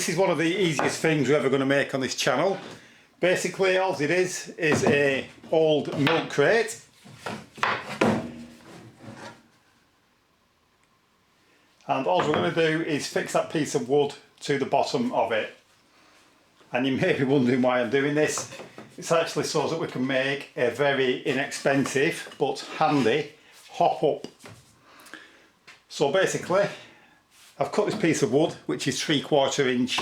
This is one of the easiest things we're ever going to make on this channel. Basically all it is a old milk crate. And all we're going to do is fix that piece of wood to the bottom of it. And you may be wondering why I'm doing this. It's actually so that we can make a very inexpensive but handy hop up. So basically I've cut this piece of wood, which is 3/4 inch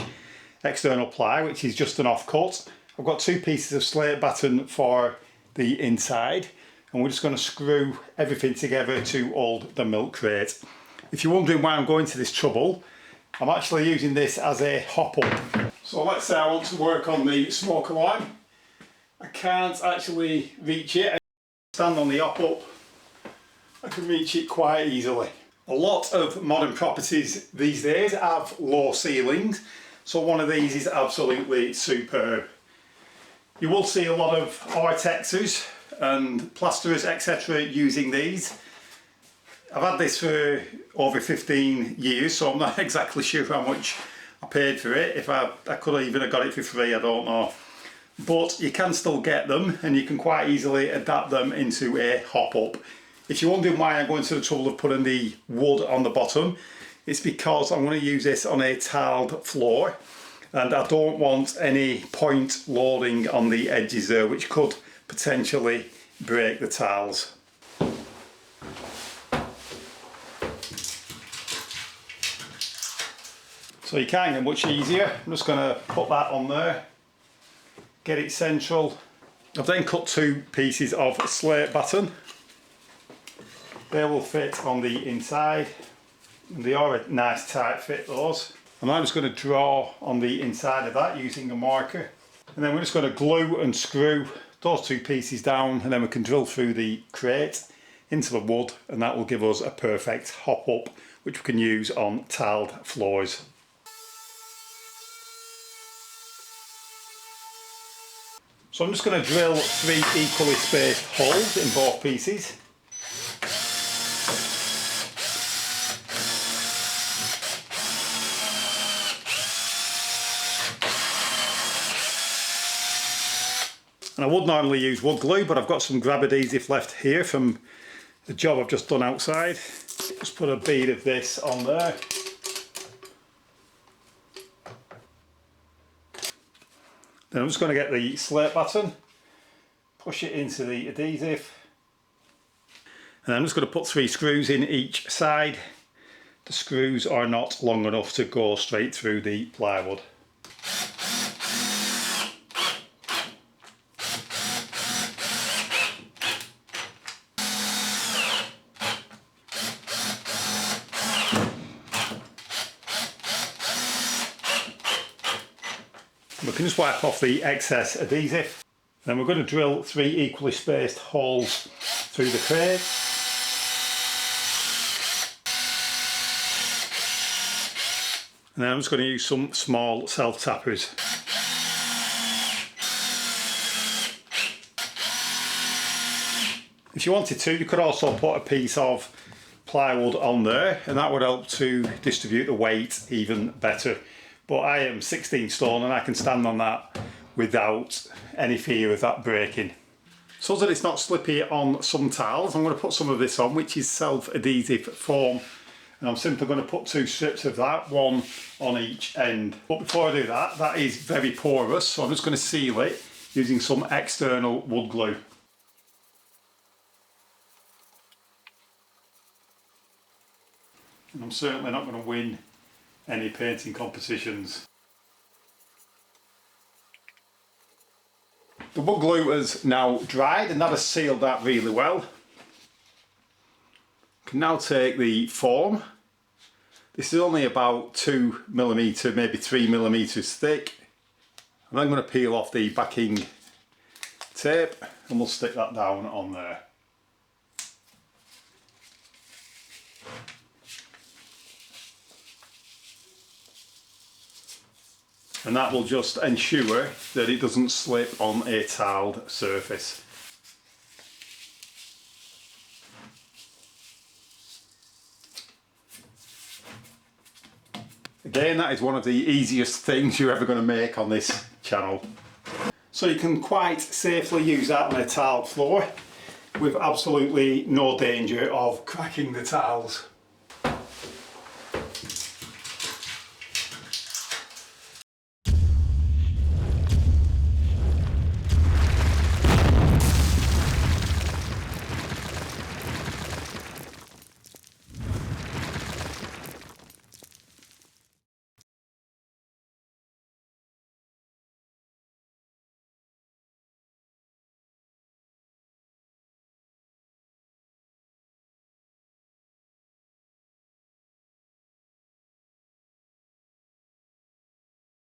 external ply, which is just an offcut. I've got two pieces of slate batten for the inside, and we're just going to screw everything together to hold the milk crate. If you're wondering why I'm going to this trouble, I'm actually using this as a hop up. So let's say I want to work on the smoke alarm. I can't actually reach it. I stand on the hop up. I can reach it quite easily. A lot of modern properties these days have low ceilings, so one of these is absolutely superb. You will see a lot of architects and plasterers, etc. using these. I've had this for over 15 years, so I'm not exactly sure how much I paid for it. If I could even have got it for free, I don't know. But you can still get them, and you can quite easily adapt them into a hop up. If you're wondering why I'm going to the trouble of putting the wood on the bottom, it's because I'm going to use this on a tiled floor, and I don't want any point loading on the edges there, which could potentially break the tiles. So you can't get much easier. I'm just going to put that on there, get it central. I've then cut two pieces of slate batten. They will fit on the inside, and they are a nice tight fit, those. And I'm just going to draw on the inside of that using a marker, and then we're just going to glue and screw those two pieces down, and then we can drill through the crate into the wood, and that will give us a perfect hop up which we can use on tiled floors. So I'm just going to drill 3 equally spaced holes in both pieces. And I would normally use wood glue, but I've got some grab adhesive left here from the job I've just done outside. Just put a bead of this on there. Then I'm just going to get the slate batten, push it into the adhesive, and I'm just going to put 3 screws in each side. The screws are not long enough to go straight through the plywood. We can just wipe off the excess adhesive. Then we're going to drill 3 equally spaced holes through the crate. And then I'm just going to use some small self-tappers. If you wanted to, you could also put a piece of plywood on there, and that would help to distribute the weight even better. But I am 16 stone and I can stand on that without any fear of that breaking. So that it's not slippy on some tiles, I'm going to put some of this on, which is self-adhesive foam. And I'm simply going to put 2 strips of that, one on each end. But before I do that, that is very porous, so I'm just going to seal it using some external wood glue. And I'm certainly not going to win any painting competitions. The wood glue has now dried, and that has sealed that really well. I can now take the foam. This is only about 2mm, maybe 3mm thick. And I'm going to peel off the backing tape, and we'll stick that down on there. And that will just ensure that it doesn't slip on a tiled surface. Again, that is one of the easiest things you're ever going to make on this channel. So you can quite safely use that on a tiled floor with absolutely no danger of cracking the tiles.